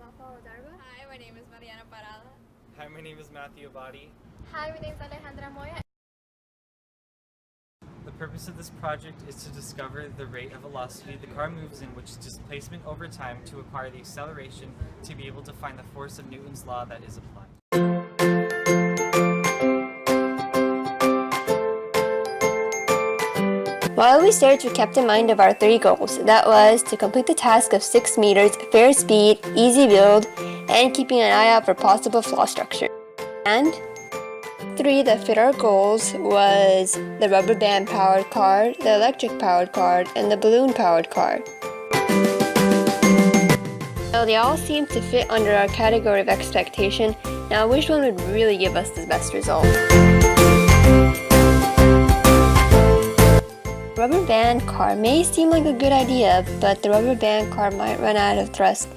Hi, my name is Mariana Parada. Hi, my name is Matthew Abadi. Hi, my name is Alejandra Moya. The purpose of this project is to discover the rate of velocity the car moves in, which is displacement over time, to acquire the acceleration to be able to find the force of Newton's law that is applied. While we searched, we kept in mind of our 3 goals. That was to complete the task of 6 meters, fair speed, easy build, and keeping an eye out for possible flaw structure. And 3 that fit our goals was the rubber band powered car, the electric powered car, and the balloon powered car. Well, they all seem to fit under our category of expectation. Now, which one would really give us the best result? Rubber band car may seem like a good idea, but the rubber band car might run out of thrust,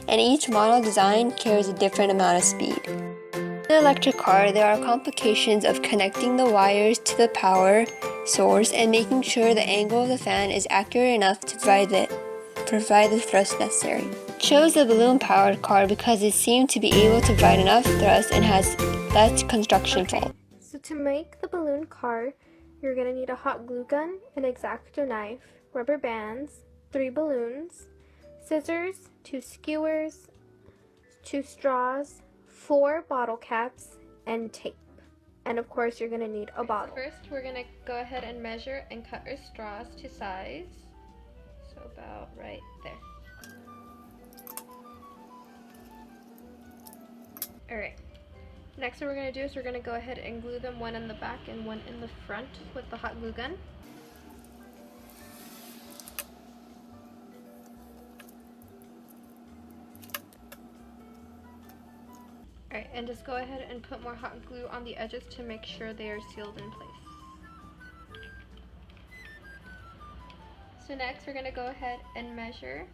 and each model design carries a different amount of speed. In an electric car, there are complications of connecting the wires to the power source and making sure the angle of the fan is accurate enough to provide the thrust necessary. Chose the balloon-powered car because it seemed to be able to provide enough thrust and has less construction fault. So to make the balloon car, you're going to need a hot glue gun, an X-Acto knife, rubber bands, 3 balloons, scissors, 2 skewers, 2 straws, 4 bottle caps, and tape. And of course you're going to need a bottle. First we're going to go ahead and measure and cut our straws to size. So about right there. Alright. Next what we're going to do is we're going to go ahead and glue them, one in the back and one in the front with the hot glue gun. Alright, and just go ahead and put more hot glue on the edges to make sure they are sealed in place. So next we're going to go ahead and measure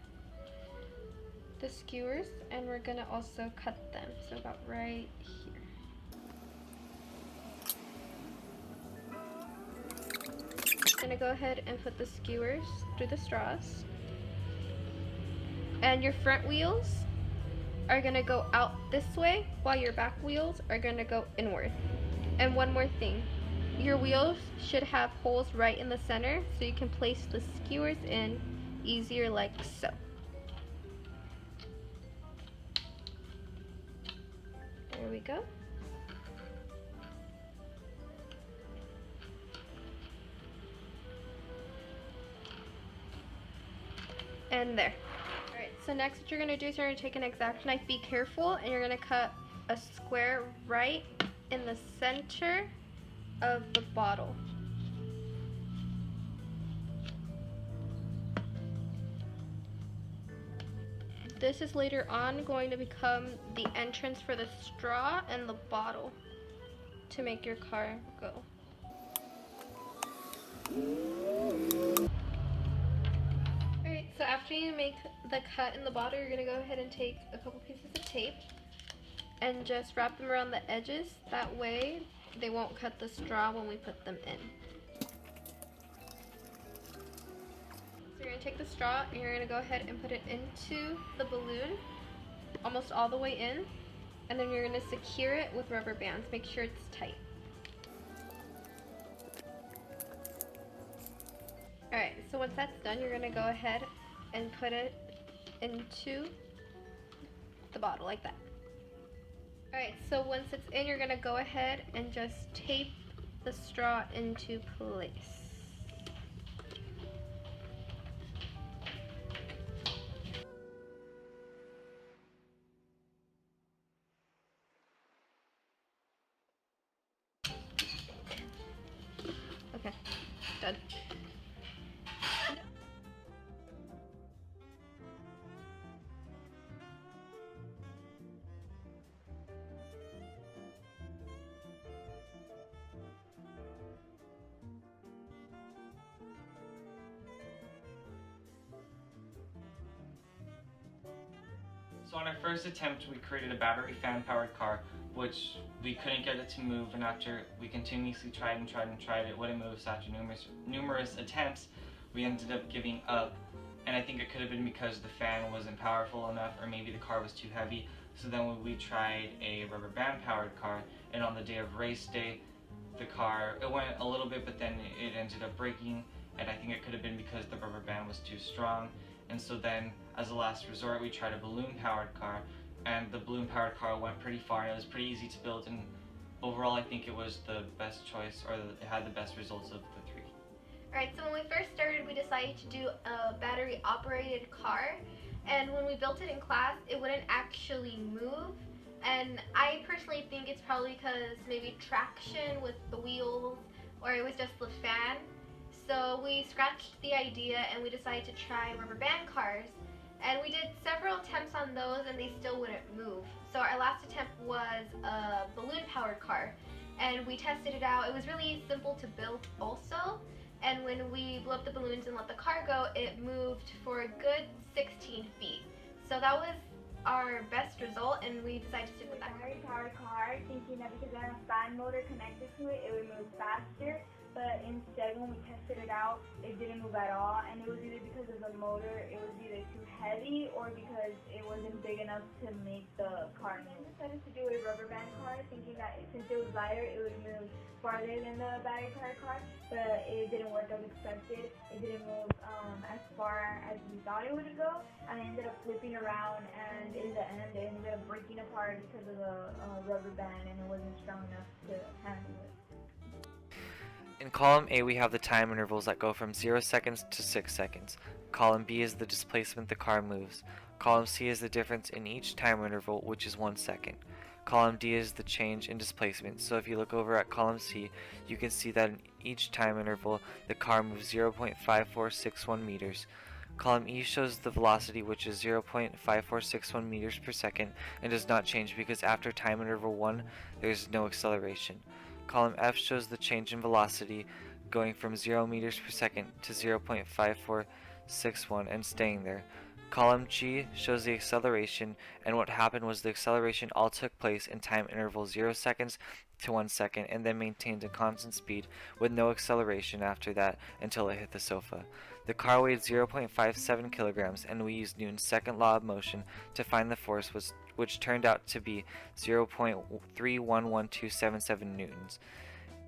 the skewers, and we're going to also cut them, so about right here. I'm going to go ahead and put the skewers through the straws, and your front wheels are going to go out this way while your back wheels are going to go inward. And one more thing, your wheels should have holes right in the center so you can place the skewers in easier, like so. There we go. And there. Alright, so next what you're going to do is you're going to take an X-Acto knife, be careful, and you're going to cut a square right in the center of the bottle. This is later on going to become the entrance for the straw and the bottle to make your car go. Alright, so after you make the cut in the bottle, you're going to go ahead and take a couple pieces of tape and just wrap them around the edges. That way they won't cut the straw when we put them in. So you're going to take the straw and you're going to go ahead and put it into the balloon, almost all the way in, and then you're going to secure it with rubber bands. Make sure it's tight. Alright, so once that's done, you're going to go ahead and put it into the bottle like that. Alright, so once it's in, you're going to go ahead and just tape the straw into place. Okay, done. So on our first attempt, we created a battery fan-powered car, which we couldn't get it to move, and after we continuously tried it wouldn't move. So after numerous attempts, we ended up giving up and I think it could have been because the fan wasn't powerful enough, or maybe the car was too heavy. So then when we tried a rubber band powered car, and on the day of race day, the car, it went a little bit, but then it ended up breaking, and I think it could have been because the rubber band was too strong. And so then, as a last resort, we tried a balloon powered car, and the balloon powered car went pretty far, and it was pretty easy to build, and overall I think it was the best choice, or it had the best results of the three. Alright, so when we first started, we decided to do a battery operated car, and when we built it in class, it wouldn't actually move. And I personally think it's probably because maybe traction with the wheels, or it was just the fan. So we scratched the idea and we decided to try rubber band cars. And we did several attempts on those and they still wouldn't move. So our last attempt was a balloon powered car. And we tested it out. It was really simple to build also. And when we blew up the balloons and let the car go, it moved for a good 16 feet. So that was our best result, and we decided to stick with that. Battery powered car, thinking that because I had a fan motor connected to it, it would move faster. But instead, when we tested it out, it didn't move at all, and it was either because of the motor, it was either too heavy, or because it wasn't big enough to make the car move. I decided to do a rubber band car, thinking that since it was lighter, it would move farther than the battery powered car, but it didn't work as expected. It didn't move as far as we thought it would go, and it ended up flipping around, and in the end, it ended up breaking apart because of the rubber band, and it wasn't strong enough to handle it. In column A, we have the time intervals that go from 0 seconds to 6 seconds. Column B is the displacement the car moves. Column C is the difference in each time interval, which is 1 second. Column D is the change in displacement. So if you look over at column C, you can see that in each time interval, the car moves 0.5461 meters. Column E shows the velocity, which is 0.5461 meters per second, and does not change because after time interval 1, there is no acceleration. Column F shows the change in velocity, going from 0 meters per second to 0.5461 and staying there. Column G shows the acceleration, and what happened was the acceleration all took place in time interval 0 seconds to 1 second, and then maintained a constant speed with no acceleration after that until it hit the sofa. The car weighed 0.57 kilograms, and we used Newton's second law of motion to find the force, which turned out to be 0.311277 newtons.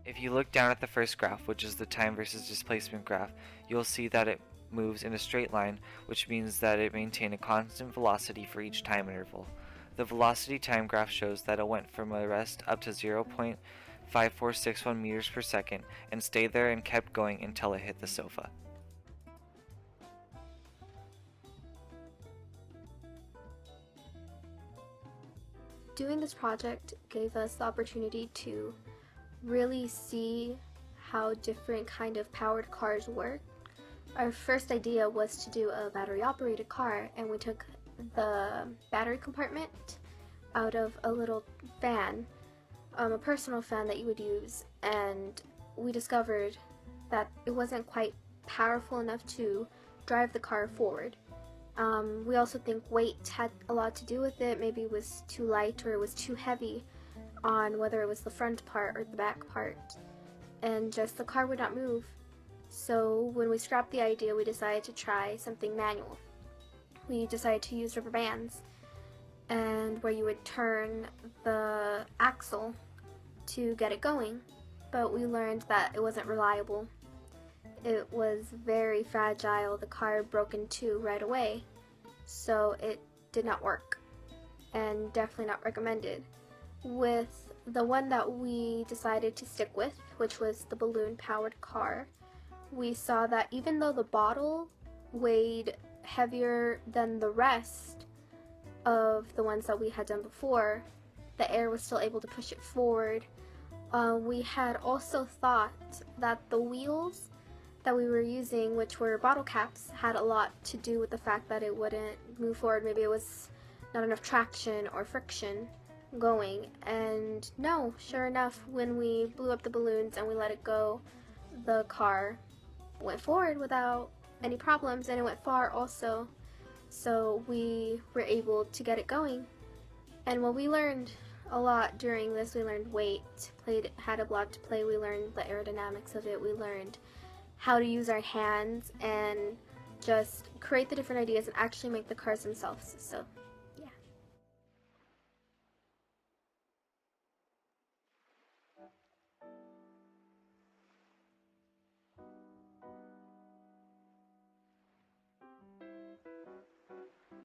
If you look down at the first graph, which is the time versus displacement graph, you'll see that it moves in a straight line, which means that it maintained a constant velocity for each time interval. The velocity time graph shows that it went from a rest up to 0.5461 meters per second and stayed there and kept going until it hit the sofa. Doing this project gave us the opportunity to really see how different kind of powered cars work. Our first idea was to do a battery operated car, and we took the battery compartment out of a little fan, a personal fan that you would use, and we discovered that it wasn't quite powerful enough to drive the car forward. We also think weight had a lot to do with it. Maybe it was too light or it was too heavy on whether it was the front part or the back part, and just the car would not move. So when we scrapped the idea, we decided to try something manual. We decided to use rubber bands, and where you would turn the axle to get it going, but we learned that it wasn't reliable. It was very fragile. The car broke in two right away, so it did not work, and definitely not recommended. With the one that we decided to stick with, which was the balloon powered car, we saw that even though the bottle weighed heavier than the rest of the ones that we had done before, the air was still able to push it forward. We had also thought that the wheels that we were using, which were bottle caps, had a lot to do with the fact that it wouldn't move forward. Maybe it was not enough traction or friction going. And no, sure enough, when we blew up the balloons and we let it go, the car went forward without any problems, and it went far also. So we were able to get it going. And what we learned a lot during this, we learned weight, had a lot to play, we learned the aerodynamics of it, we learned how to use our hands and just create the different ideas and actually make the cars themselves. So